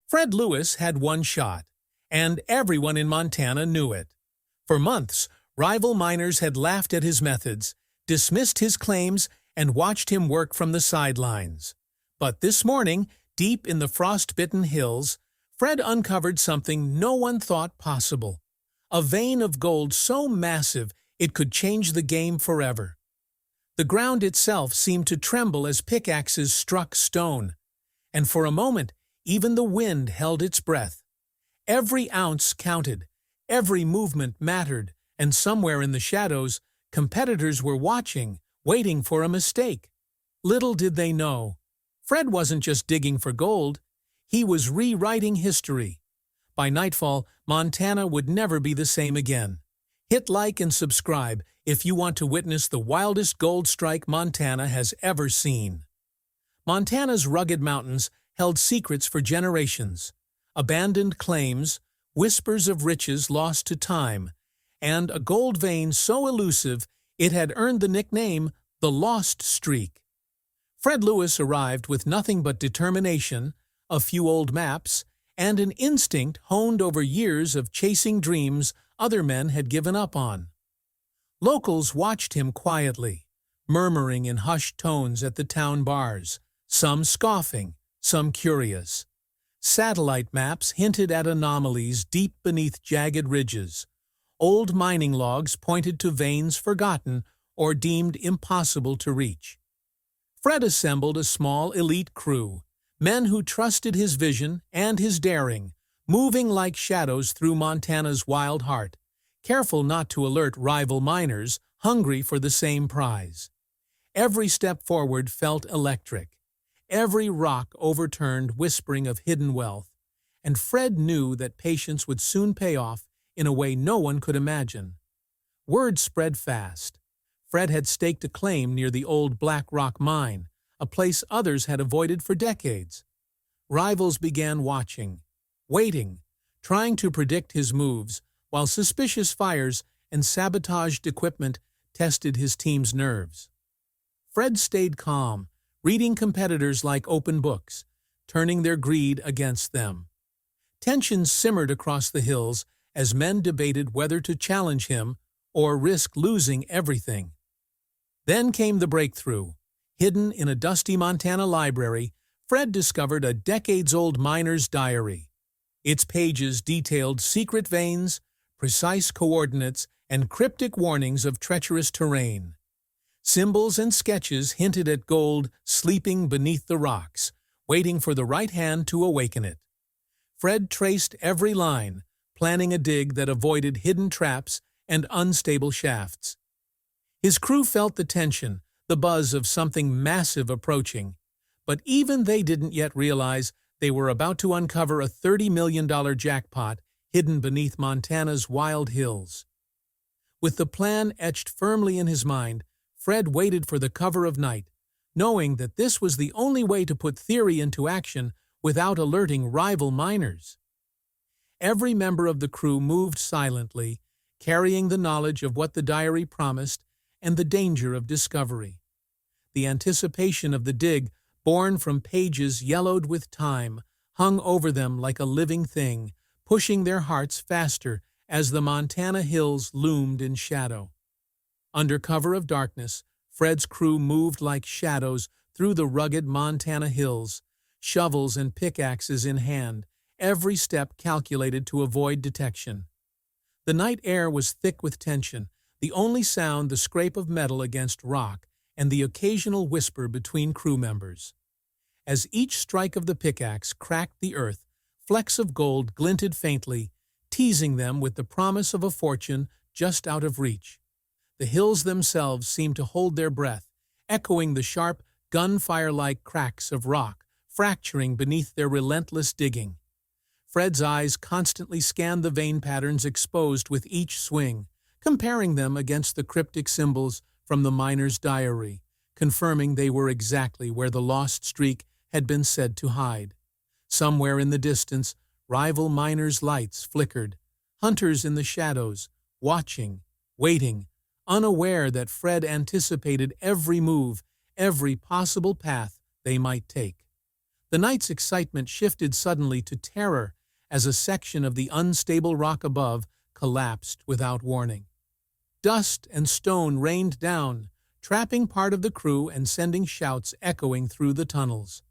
Fred Lewis had one shot, and everyone in Montana knew it. For months, rival miners had laughed at his methods, dismissed his claims, and watched him work from the sidelines. But this morning, deep in the frost-bitten hills, Fred uncovered something no one thought possible. A vein of gold so massive it could change the game forever. The ground itself seemed to tremble as pickaxes struck stone, and for a moment, even the wind held its breath. Every ounce counted, every movement mattered, and somewhere in the shadows, competitors were watching, waiting for a mistake. Little did they know, Fred wasn't just digging for gold, he was rewriting history. By nightfall, Montana would never be the same again. Hit like and subscribe if you want to witness the wildest gold strike Montana has ever seen. Montana's rugged mountains held secrets for generations, abandoned claims, whispers of riches lost to time, and a gold vein so elusive it had earned the nickname the Lost Streak. Fred Lewis arrived with nothing but determination, a few old maps, and an instinct honed over years of chasing dreams other men had given up on. Locals watched him quietly, murmuring in hushed tones at the town bars, some scoffing, some curious. Satellite maps hinted at anomalies deep beneath jagged ridges. Old mining logs pointed to veins forgotten or deemed impossible to reach. Fred assembled a small elite crew, men who trusted his vision and his daring, moving like shadows through Montana's wild heart, careful not to alert rival miners hungry for the same prize. Every step forward felt electric, every rock overturned whispering of hidden wealth, and Fred knew that patience would soon pay off in a way no one could imagine. Word spread fast. Fred had staked a claim near the old Black Rock mine, a place others had avoided for decades. Rivals began watching, waiting, trying to predict his moves, while suspicious fires and sabotaged equipment tested his team's nerves. Fred stayed calm, reading competitors like open books, turning their greed against them. Tensions simmered across the hills as men debated whether to challenge him or risk losing everything. Then came the breakthrough. Hidden in a dusty Montana library, Fred discovered a decades-old miner's diary. Its pages detailed secret veins, precise coordinates, and cryptic warnings of treacherous terrain. Symbols and sketches hinted at gold sleeping beneath the rocks, waiting for the right hand to awaken it. Fred traced every line, planning a dig that avoided hidden traps and unstable shafts. His crew felt the tension, the buzz of something massive approaching, but even they didn't yet realize they were about to uncover a $30 million jackpot hidden beneath Montana's wild hills. With the plan etched firmly in his mind, Fred waited for the cover of night, knowing that this was the only way to put theory into action without alerting rival miners. Every member of the crew moved silently, carrying the knowledge of what the diary promised and the danger of discovery. The anticipation of the dig, born from pages yellowed with time, hung over them like a living thing, pushing their hearts faster as the Montana hills loomed in shadow. Under cover of darkness, Fred's crew moved like shadows through the rugged Montana hills, shovels and pickaxes in hand, every step calculated to avoid detection. The night air was thick with tension, the only sound the scrape of metal against rock and the occasional whisper between crew members. As each strike of the pickaxe cracked the earth, flecks of gold glinted faintly, teasing them with the promise of a fortune just out of reach. The hills themselves seemed to hold their breath, echoing the sharp, gunfire-like cracks of rock, fracturing beneath their relentless digging. Fred's eyes constantly scanned the vein patterns exposed with each swing, comparing them against the cryptic symbols from the miner's diary, confirming they were exactly where the lost streak had been said to hide. Somewhere in the distance, rival miners' lights flickered, hunters in the shadows, watching, waiting, unaware that Fred anticipated every move, every possible path they might take. The night's excitement shifted suddenly to terror as a section of the unstable rock above collapsed without warning. Dust and stone rained down, trapping part of the crew and sending shouts echoing through the tunnels.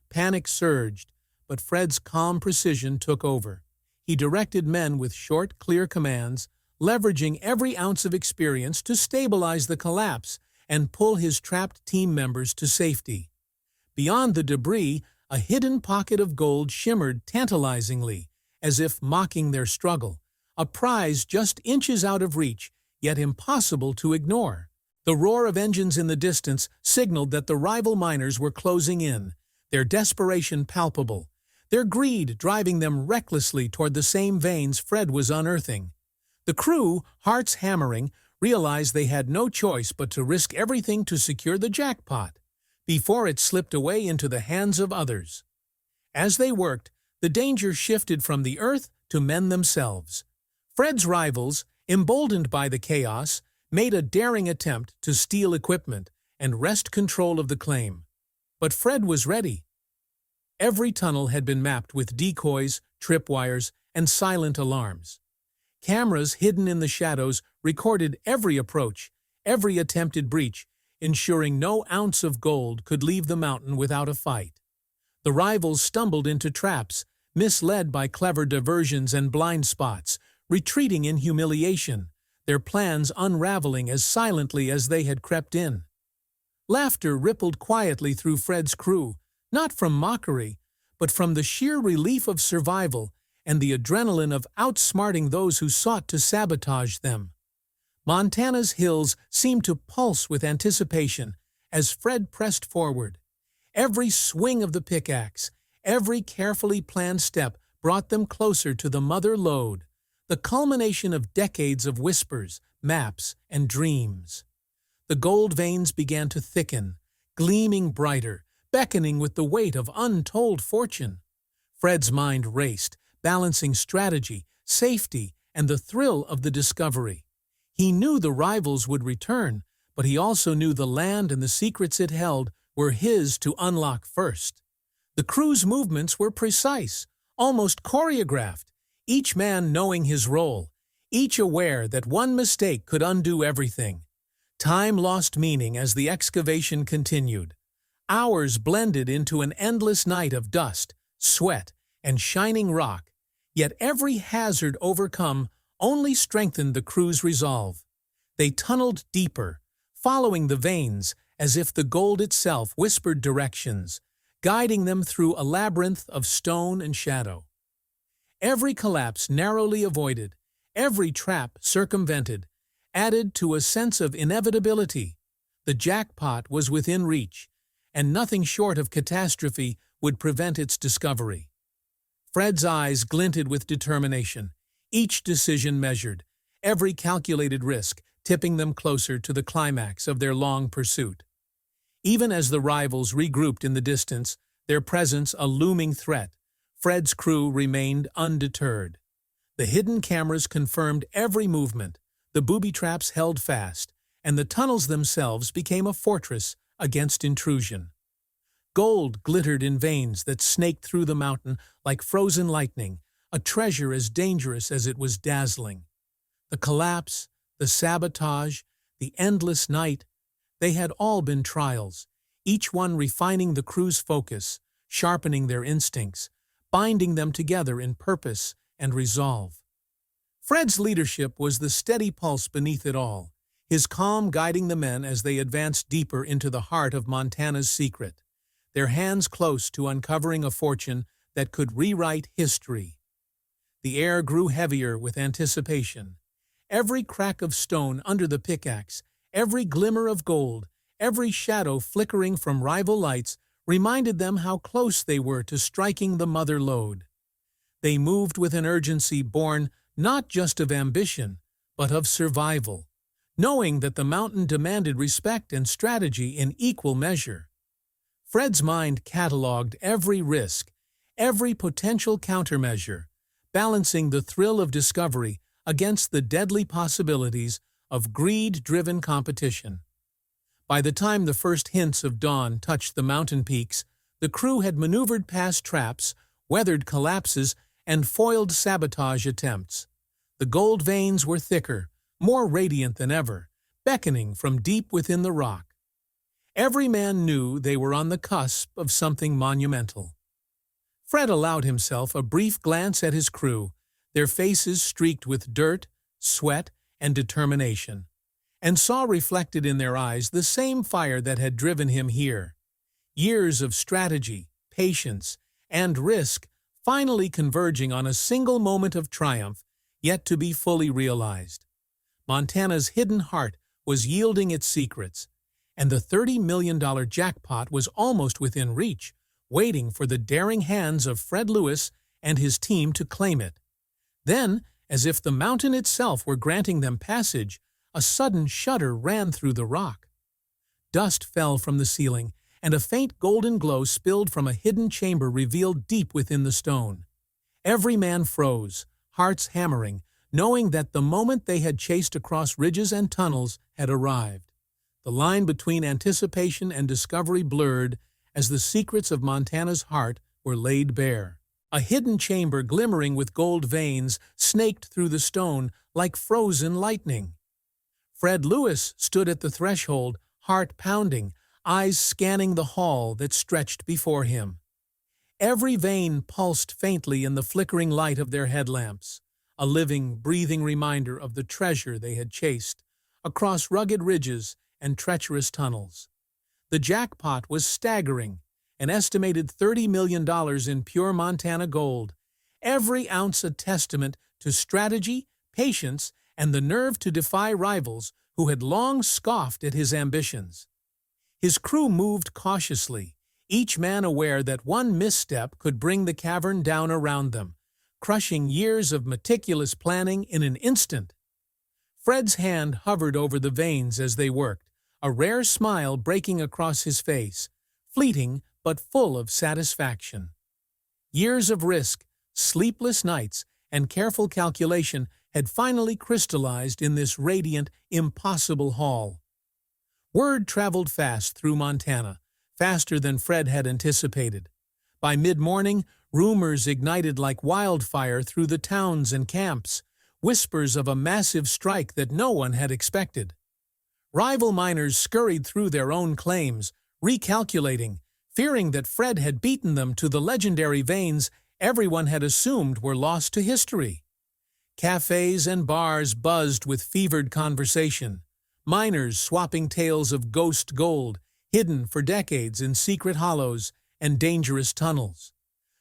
Panic surged, but Fred's calm precision took over. He directed men with short, clear commands, leveraging every ounce of experience to stabilize the collapse and pull his trapped team members to safety. Beyond the debris, a hidden pocket of gold shimmered tantalizingly, as if mocking their struggle, a prize just inches out of reach, yet impossible to ignore. The roar of engines in the distance signaled that the rival miners were closing in, their desperation palpable, their greed driving them recklessly toward the same veins Fred was unearthing. The crew, hearts hammering, realized they had no choice but to risk everything to secure the jackpot, before it slipped away into the hands of others. As they worked, the danger shifted from the earth to men themselves. Fred's rivals, emboldened by the chaos, made a daring attempt to steal equipment and wrest control of the claim. But Fred was ready. Every tunnel had been mapped with decoys, tripwires, and silent alarms. Cameras hidden in the shadows recorded every approach, every attempted breach, ensuring no ounce of gold could leave the mountain without a fight. The rivals stumbled into traps, misled by clever diversions and blind spots, retreating in humiliation, their plans unraveling as silently as they had crept in. Laughter rippled quietly through Fred's crew, not from mockery, but from the sheer relief of survival and the adrenaline of outsmarting those who sought to sabotage them. Montana's hills seemed to pulse with anticipation as Fred pressed forward. Every swing of the pickaxe, every carefully planned step brought them closer to the mother lode, the culmination of decades of whispers, maps, and dreams. The gold veins began to thicken, gleaming brighter, beckoning with the weight of untold fortune. Fred's mind raced, balancing strategy, safety, and the thrill of the discovery. He knew the rivals would return, but he also knew the land and the secrets it held were his to unlock first. The crew's movements were precise, almost choreographed, each man knowing his role, each aware that one mistake could undo everything. Time lost meaning as the excavation continued. Hours blended into an endless night of dust, sweat, and shining rock, yet every hazard overcome only strengthened the crew's resolve. They tunneled deeper, following the veins as if the gold itself whispered directions, guiding them through a labyrinth of stone and shadow. Every collapse narrowly avoided, every trap circumvented, added to a sense of inevitability. The jackpot was within reach, and nothing short of catastrophe would prevent its discovery. Fred's eyes glinted with determination, each decision measured, every calculated risk tipping them closer to the climax of their long pursuit. Even as the rivals regrouped in the distance, their presence a looming threat, Fred's crew remained undeterred. The hidden cameras confirmed every movement, the booby traps held fast, and the tunnels themselves became a fortress against intrusion. Gold glittered in veins that snaked through the mountain like frozen lightning, a treasure as dangerous as it was dazzling. The collapse, the sabotage, the endless night, they had all been trials, each one refining the crew's focus, sharpening their instincts, binding them together in purpose and resolve. Fred's leadership was the steady pulse beneath it all, his calm guiding the men as they advanced deeper into the heart of Montana's secret, their hands close to uncovering a fortune that could rewrite history. The air grew heavier with anticipation. Every crack of stone under the pickaxe, every glimmer of gold, every shadow flickering from rival lights reminded them how close they were to striking the mother lode. They moved with an urgency born not just of ambition, but of survival, knowing that the mountain demanded respect and strategy in equal measure. Fred's mind cataloged every risk, every potential countermeasure, balancing the thrill of discovery against the deadly possibilities of greed-driven competition. By the time the first hints of dawn touched the mountain peaks, The crew had maneuvered past traps, weathered collapses, and foiled sabotage attempts. The gold veins were thicker, more radiant than ever, beckoning from deep within the rock. Every man knew they were on the cusp of something monumental. Fred allowed himself a brief glance at his crew, their faces streaked with dirt, sweat, and determination, and saw reflected in their eyes the same fire that had driven him here. Years of strategy, patience, and risk finally converging on a single moment of triumph yet to be fully realized. Montana's hidden heart was yielding its secrets, and the $30 million jackpot was almost within reach, waiting for the daring hands of Fred Lewis and his team to claim it. Then, as if the mountain itself were granting them passage, a sudden shudder ran through the rock. Dust fell from the ceiling, and a faint golden glow spilled from a hidden chamber revealed deep within the stone. Every man froze, hearts hammering, knowing that the moment they had chased across ridges and tunnels had arrived. The line between anticipation and discovery blurred as the secrets of Montana's heart were laid bare. A hidden chamber glimmering with gold veins snaked through the stone like frozen lightning. Fred Lewis stood at the threshold, heart pounding, eyes scanning the hall that stretched before him. Every vein pulsed faintly in the flickering light of their headlamps, a living, breathing reminder of the treasure they had chased across rugged ridges and treacherous tunnels. The jackpot was staggering, an estimated $30 million in pure Montana gold, every ounce a testament to strategy, patience, and the nerve to defy rivals who had long scoffed at his ambitions. His crew moved cautiously, each man aware that one misstep could bring the cavern down around them, crushing years of meticulous planning in an instant. Fred's hand hovered over the veins as they worked, a rare smile breaking across his face, fleeting but full of satisfaction. Years of risk, sleepless nights, and careful calculation had finally crystallized in this radiant, impossible haul. Word traveled fast through Montana, faster than Fred had anticipated. By mid-morning, rumors ignited like wildfire through the towns and camps, whispers of a massive strike that no one had expected. Rival miners scurried through their own claims, recalculating, fearing that Fred had beaten them to the legendary veins everyone had assumed were lost to history. Cafes and bars buzzed with fevered conversation, miners swapping tales of ghost gold, hidden for decades in secret hollows and dangerous tunnels.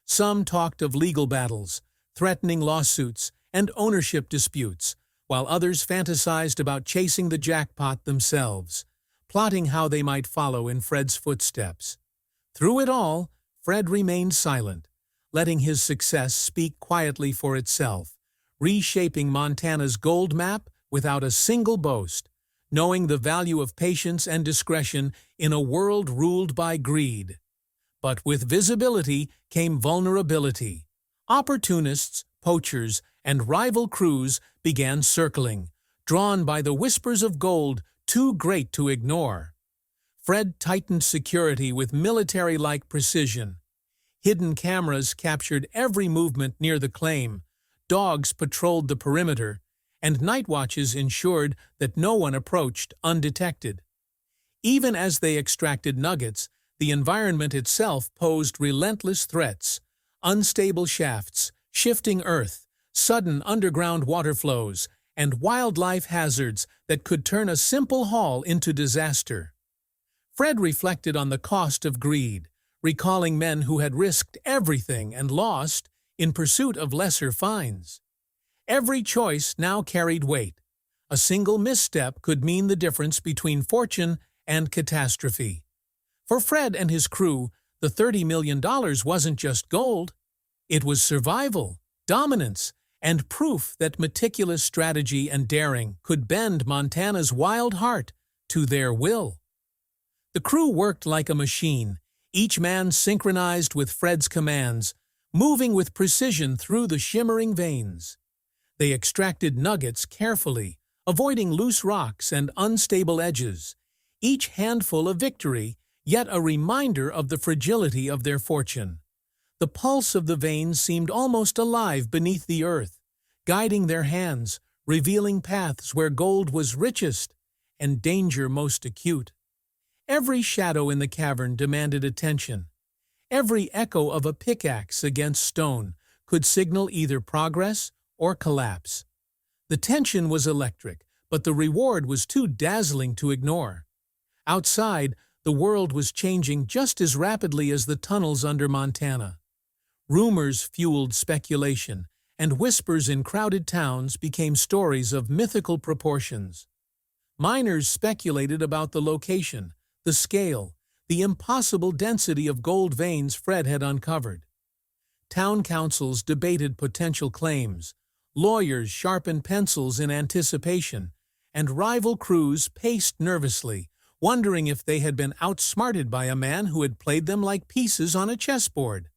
Some talked of legal battles, threatening lawsuits, and ownership disputes, while others fantasized about chasing the jackpot themselves, plotting how they might follow in Fred's footsteps. Through it all, Fred remained silent, letting his success speak quietly for itself, reshaping Montana's gold map without a single boast, knowing the value of patience and discretion in a world ruled by greed. But with visibility came vulnerability. Opportunists, poachers, and rival crews began circling, drawn by the whispers of gold too great to ignore. Fred tightened security with military-like precision. Hidden cameras captured every movement near the claim, dogs patrolled the perimeter, and night watches ensured that no one approached undetected. Even as they extracted nuggets, the environment itself posed relentless threats: unstable shafts, shifting earth, sudden underground water flows, and wildlife hazards that could turn a simple haul into disaster. Fred reflected on the cost of greed, recalling men who had risked everything and lost in pursuit of lesser finds. Every choice now carried weight. A single misstep could mean the difference between fortune and catastrophe. For Fred and his crew, the $30 million wasn't just gold. It was survival, dominance, and proof that meticulous strategy and daring could bend Montana's wild heart to their will. The crew worked like a machine, each man synchronized with Fred's commands, moving with precision through the shimmering veins. They extracted nuggets carefully, avoiding loose rocks and unstable edges, each handful a victory yet a reminder of the fragility of their fortune. The pulse of the veins seemed almost alive beneath the earth, guiding their hands, revealing paths where gold was richest and danger most acute. Every shadow in the cavern demanded attention. Every echo of a pickaxe against stone could signal either progress or collapse. The tension was electric, but the reward was too dazzling to ignore. Outside, the world was changing just as rapidly as the tunnels under Montana. Rumors fueled speculation, and whispers in crowded towns became stories of mythical proportions. Miners speculated about the location, the scale, the impossible density of gold veins Fred had uncovered. Town councils debated potential claims, lawyers sharpened pencils in anticipation, and rival crews paced nervously, wondering if they had been outsmarted by a man who had played them like pieces on a chessboard.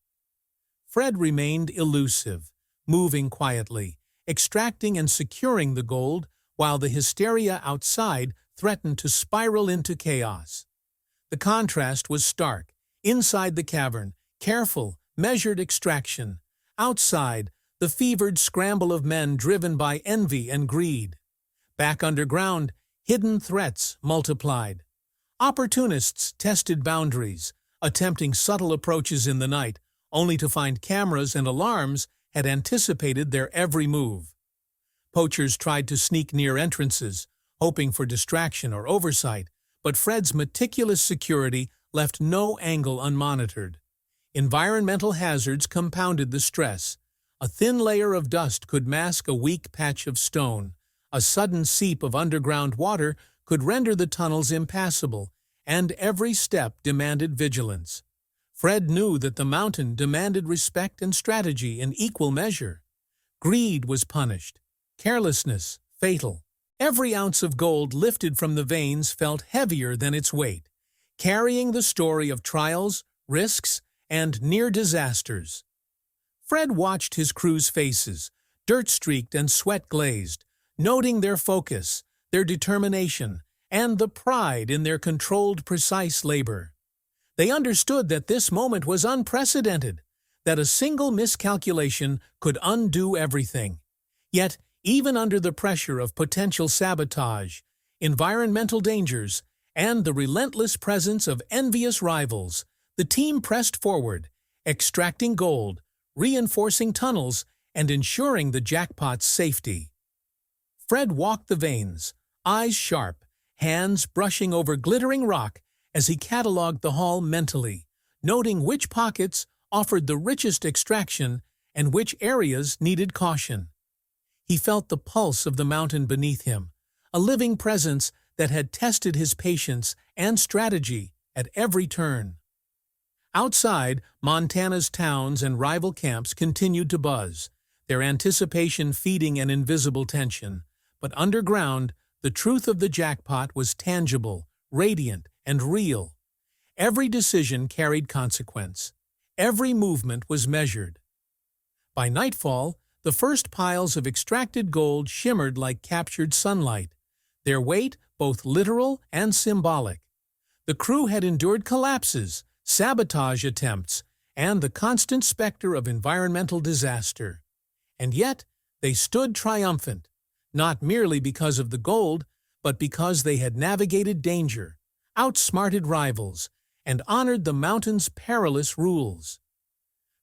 Fred remained elusive, moving quietly, extracting and securing the gold, while the hysteria outside threatened to spiral into chaos. The contrast was stark. Inside the cavern, careful, measured extraction. Outside, the fevered scramble of men driven by envy and greed. Back underground, hidden threats multiplied. Opportunists tested boundaries, attempting subtle approaches in the night, only to find cameras and alarms had anticipated their every move. Poachers tried to sneak near entrances, hoping for distraction or oversight, but Fred's meticulous security left no angle unmonitored. Environmental hazards compounded the stress. A thin layer of dust could mask a weak patch of stone. A sudden seep of underground water could render the tunnels impassable, and every step demanded vigilance. Fred knew that the mountain demanded respect and strategy in equal measure. Greed was punished, carelessness fatal. Every ounce of gold lifted from the veins felt heavier than its weight, carrying the story of trials, risks, and near disasters. Fred watched his crew's faces, dirt-streaked and sweat-glazed, noting their focus, their determination, and the pride in their controlled, precise labor. They understood that this moment was unprecedented, that a single miscalculation could undo everything. Yet, even under the pressure of potential sabotage, environmental dangers, and the relentless presence of envious rivals, the team pressed forward, extracting gold, reinforcing tunnels, and ensuring the Jackpot's safety. Fred walked the veins, eyes sharp, hands brushing over glittering rock as he cataloged the haul mentally, noting which pockets offered the richest extraction and which areas needed caution. He felt the pulse of the mountain beneath him, a living presence that had tested his patience and strategy at every turn. Outside, Montana's towns and rival camps continued to buzz, their anticipation feeding an invisible tension. But underground, the truth of the Jackpot was tangible, radiant, and real. Every decision carried consequence. Every movement was measured. By nightfall, the first piles of extracted gold shimmered like captured sunlight, their weight both literal and symbolic. The crew had endured collapses, sabotage attempts, and the constant specter of environmental disaster. And yet, they stood triumphant, not merely because of the gold, but because they had navigated danger, outsmarted rivals, and honored the mountain's perilous rules.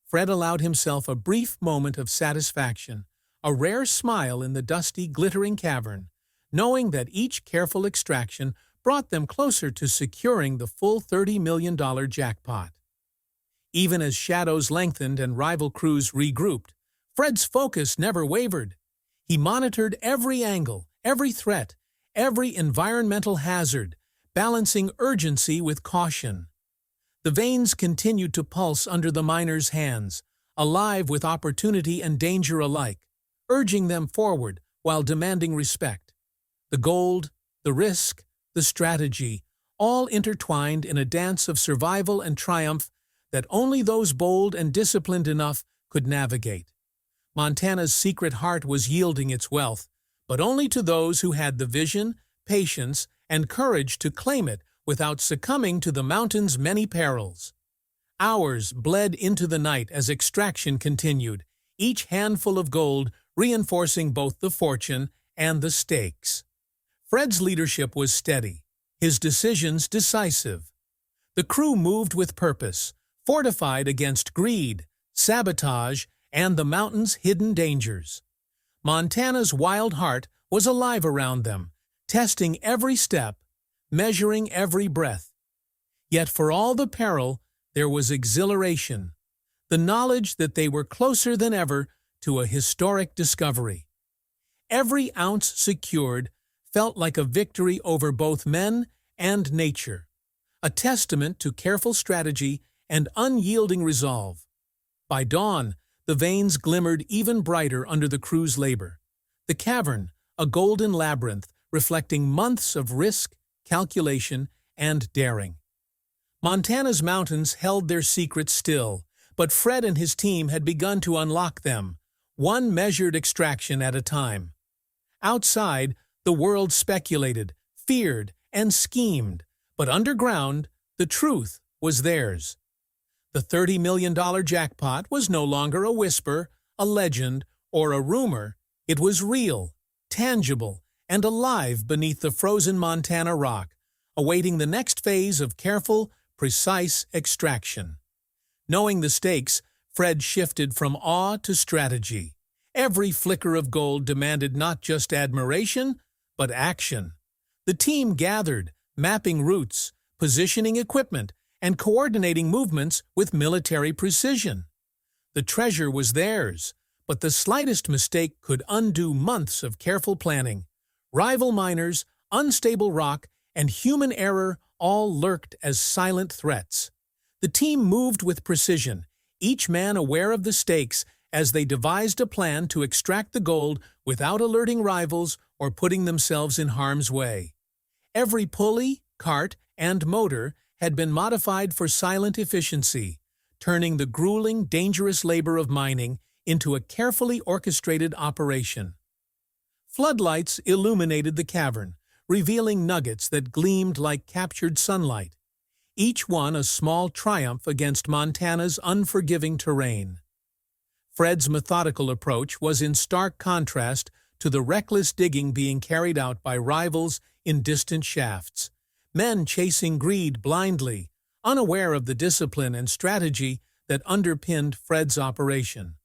Fred allowed himself a brief moment of satisfaction, a rare smile in the dusty, glittering cavern, knowing that each careful extraction brought them closer to securing the full $30 million jackpot. Even as shadows lengthened and rival crews regrouped, Fred's focus never wavered. He monitored every angle, every threat, every environmental hazard, balancing urgency with caution. The veins continued to pulse under the miners' hands, alive with opportunity and danger alike, urging them forward while demanding respect. The gold, the risk, the strategy, all intertwined in a dance of survival and triumph that only those bold and disciplined enough could navigate. Montana's secret heart was yielding its wealth, but only to those who had the vision, patience, and courage to claim it without succumbing to the mountain's many perils. Hours bled into the night as extraction continued, each handful of gold reinforcing both the fortune and the stakes. Fred's leadership was steady, his decisions decisive. The crew moved with purpose, fortified against greed, sabotage, and the mountain's hidden dangers. Montana's wild heart was alive around them, testing every step, measuring every breath. Yet for all the peril, there was exhilaration, the knowledge that they were closer than ever to a historic discovery. Every ounce secured felt like a victory over both men and nature, a testament to careful strategy and unyielding resolve. By dawn, the veins glimmered even brighter under the crew's labor. The cavern, a golden labyrinth reflecting months of risk, calculation, and daring. Montana's mountains held their secrets still, but Fred and his team had begun to unlock them, one measured extraction at a time. Outside, the world speculated, feared, and schemed, but underground, the truth was theirs. The $30 million jackpot was no longer a whisper, a legend, or a rumor. It was real, tangible, and alive beneath the frozen Montana rock, awaiting the next phase of careful, precise extraction. Knowing the stakes, Fred shifted from awe to strategy. Every flicker of gold demanded not just admiration, but action. The team gathered, mapping routes, positioning equipment, and coordinating movements with military precision. The treasure was theirs, but the slightest mistake could undo months of careful planning. Rival miners, unstable rock, and human error all lurked as silent threats. The team moved with precision, each man aware of the stakes as they devised a plan to extract the gold without alerting rivals or putting themselves in harm's way. Every pulley, cart, and motor had been modified for silent efficiency, turning the grueling, dangerous labor of mining into a carefully orchestrated operation. Floodlights illuminated the cavern, revealing nuggets that gleamed like captured sunlight, each one a small triumph against Montana's unforgiving terrain. Fred's methodical approach was in stark contrast to the reckless digging being carried out by rivals in distant shafts, men chasing greed blindly, unaware of the discipline and strategy that underpinned Fred's operation.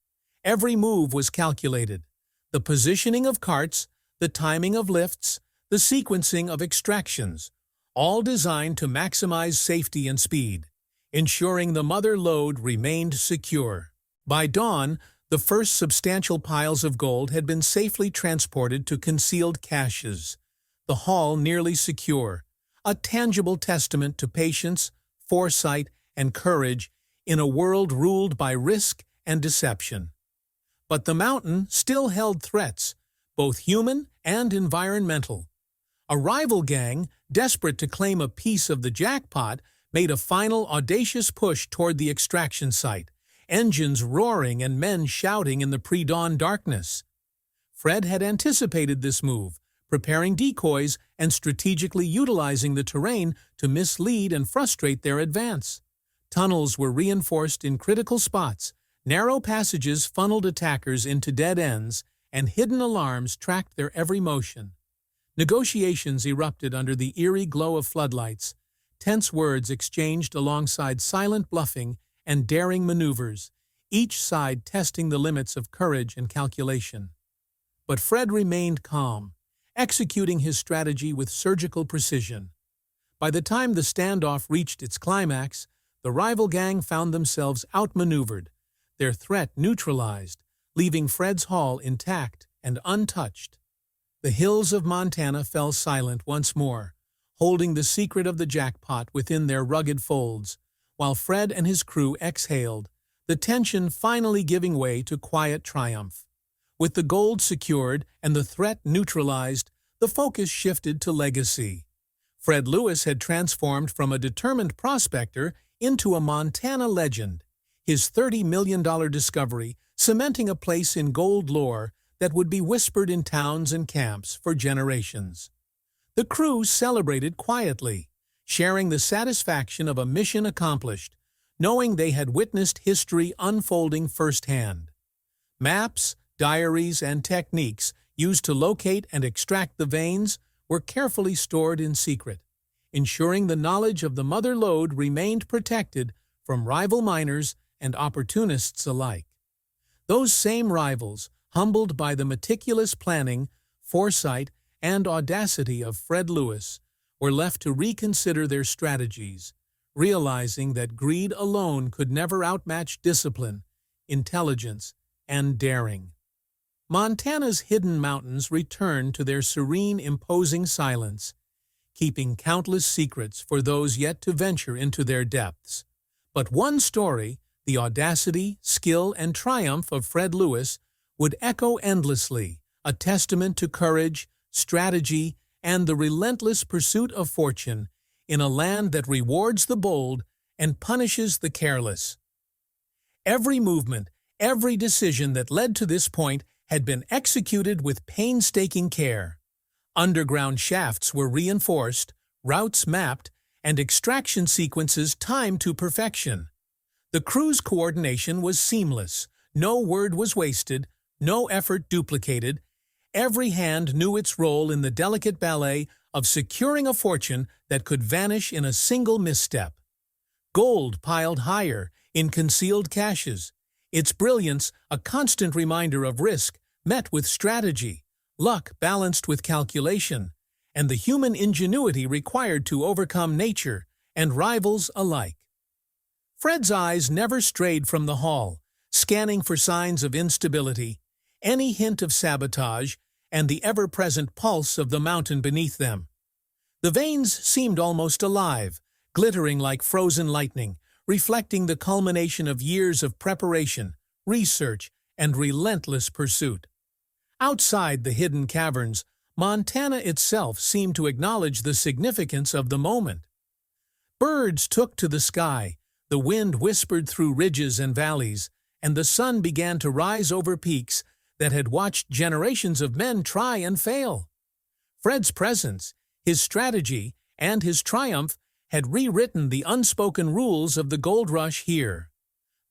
Every move was calculated. The positioning of carts, the timing of lifts, the sequencing of extractions, all designed to maximize safety and speed, ensuring the mother lode remained secure. By dawn, the first substantial piles of gold had been safely transported to concealed caches, the haul nearly secure, a tangible testament to patience, foresight, and courage in a world ruled by risk and deception. But the mountain still held threats, both human and environmental. A rival gang, desperate to claim a piece of the jackpot, made a final audacious push toward the extraction site, engines roaring and men shouting in the pre-dawn darkness. Fred had anticipated this move, preparing decoys and strategically utilizing the terrain to mislead and frustrate their advance. Tunnels were reinforced in critical spots, narrow passages funneled attackers into dead ends, and hidden alarms tracked their every motion. Negotiations erupted under the eerie glow of floodlights, tense words exchanged alongside silent bluffing and daring maneuvers, each side testing the limits of courage and calculation. But Fred remained calm, executing his strategy with surgical precision. By the time the standoff reached its climax, the rival gang found themselves outmaneuvered, their threat neutralized, leaving Fred's haul intact and untouched. The hills of Montana fell silent once more, holding the secret of the jackpot within their rugged folds, while Fred and his crew exhaled, the tension finally giving way to quiet triumph. With the gold secured and the threat neutralized, the focus shifted to legacy. Fred Lewis had transformed from a determined prospector into a Montana legend, his $30 million discovery cementing a place in gold lore that would be whispered in towns and camps for generations. The crew celebrated quietly, sharing the satisfaction of a mission accomplished, knowing they had witnessed history unfolding firsthand. Maps, diaries, and techniques used to locate and extract the veins were carefully stored in secret, ensuring the knowledge of the mother lode remained protected from rival miners and opportunists alike. Those same rivals, humbled by the meticulous planning, foresight, and audacity of Fred Lewis, were left to reconsider their strategies, realizing that greed alone could never outmatch discipline, intelligence, and daring. Montana's hidden mountains returned to their serene, imposing silence, keeping countless secrets for those yet to venture into their depths. But one story, the audacity, skill, and triumph of Fred Lewis, would echo endlessly, a testament to courage, strategy, and the relentless pursuit of fortune in a land that rewards the bold and punishes the careless. Every movement, every decision that led to this point had been executed with painstaking care. Underground shafts were reinforced, routes mapped, and extraction sequences timed to perfection. The crew's coordination was seamless. No word was wasted, no effort duplicated. Every hand knew its role in the delicate ballet of securing a fortune that could vanish in a single misstep. Gold piled higher in concealed caches, its brilliance a constant reminder of risk met with strategy, luck balanced with calculation, and the human ingenuity required to overcome nature and rivals alike. Fred's eyes never strayed from the haul, scanning for signs of instability, any hint of sabotage, and the ever-present pulse of the mountain beneath them. The veins seemed almost alive, glittering like frozen lightning, reflecting the culmination of years of preparation, research, and relentless pursuit. Outside the hidden caverns, Montana itself seemed to acknowledge the significance of the moment. Birds took to the sky, the wind whispered through ridges and valleys, and the sun began to rise over peaks that had watched generations of men try and fail. Fred's presence, his strategy, and his triumph had rewritten the unspoken rules of the gold rush here.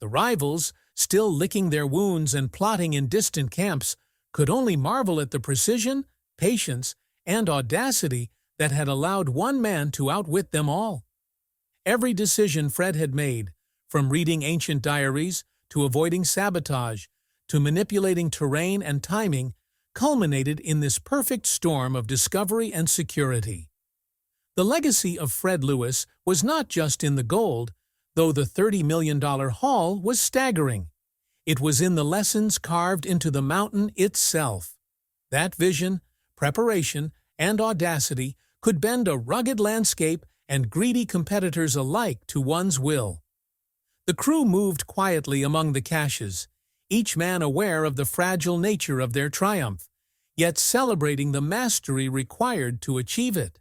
The rivals, still licking their wounds and plotting in distant camps, could only marvel at the precision, patience, and audacity that had allowed one man to outwit them all. Every decision Fred had made, from reading ancient diaries to avoiding sabotage to manipulating terrain and timing, culminated in this perfect storm of discovery and security. The legacy of Fred Lewis was not just in the gold, though the $30 million haul was staggering. It was in the lessons carved into the mountain itself. That vision, preparation, and audacity could bend a rugged landscape and greedy competitors alike to one's will. The crew moved quietly among the caches, each man aware of the fragile nature of their triumph, yet celebrating the mastery required to achieve it.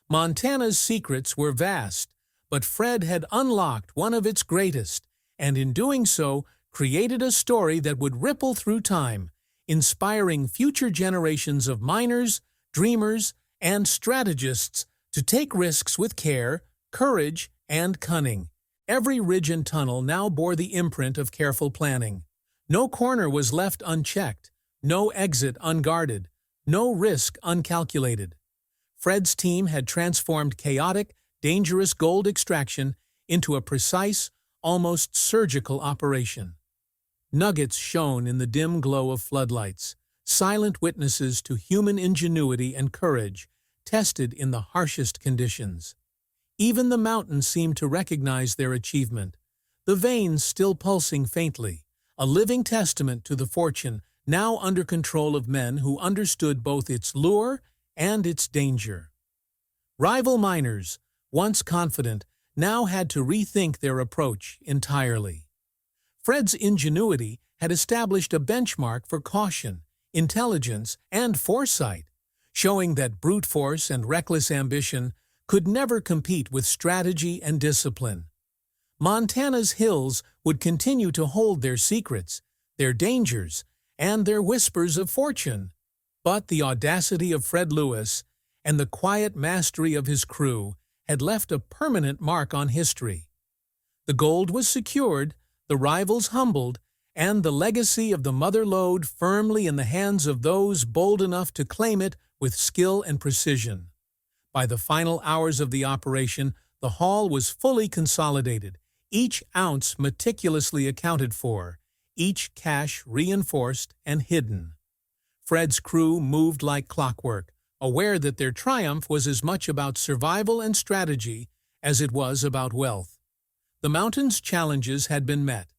Montana's secrets were vast, but Fred had unlocked one of its greatest, and in doing so, created a story that would ripple through time, inspiring future generations of miners, dreamers, and strategists to take risks with care, courage, and cunning. Every ridge and tunnel now bore the imprint of careful planning. No corner was left unchecked, no exit unguarded, no risk uncalculated. Fred's team had transformed chaotic, dangerous gold extraction into a precise, almost surgical operation. Nuggets shone in the dim glow of floodlights, silent witnesses to human ingenuity and courage, tested in the harshest conditions. Even the mountains seemed to recognize their achievement, the veins still pulsing faintly, a living testament to the fortune now under control of men who understood both its lure and its danger. Rival miners, once confident, now had to rethink their approach entirely. Fred's ingenuity had established a benchmark for caution, intelligence, and foresight, showing that brute force and reckless ambition could never compete with strategy and discipline. Montana's hills would continue to hold their secrets, their dangers, and their whispers of fortune. But the audacity of Fred Lewis and the quiet mastery of his crew had left a permanent mark on history. The gold was secured, the rivals humbled, and the legacy of the mother lode firmly in the hands of those bold enough to claim it with skill and precision. By the final hours of the operation, the haul was fully consolidated, each ounce meticulously accounted for, each cache reinforced and hidden. Fred's crew moved like clockwork, aware that their triumph was as much about survival and strategy as it was about wealth. The mountain's challenges had been met,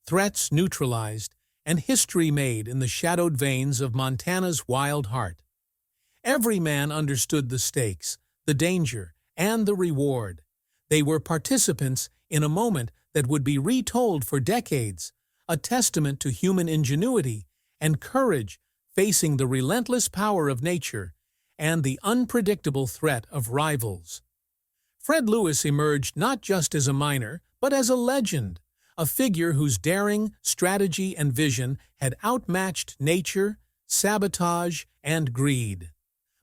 threats neutralized, and history made in the shadowed veins of Montana's wild heart. Every man understood the stakes, the danger, and the reward. They were participants in a moment that would be retold for decades, a testament to human ingenuity and courage facing the relentless power of nature and the unpredictable threat of rivals. Fred Lewis emerged not just as a miner, but as a legend, a figure whose daring, strategy, and vision had outmatched nature, sabotage, and greed.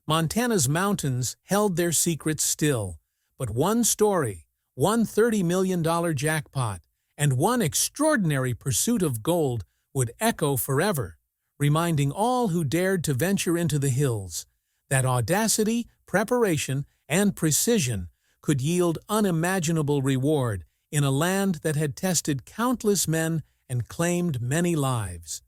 Montana's mountains held their secrets still, but one story, one $30 million jackpot, and one extraordinary pursuit of gold would echo forever, reminding all who dared to venture into the hills that audacity, preparation, and precision could yield unimaginable reward in a land that had tested countless men and claimed many lives.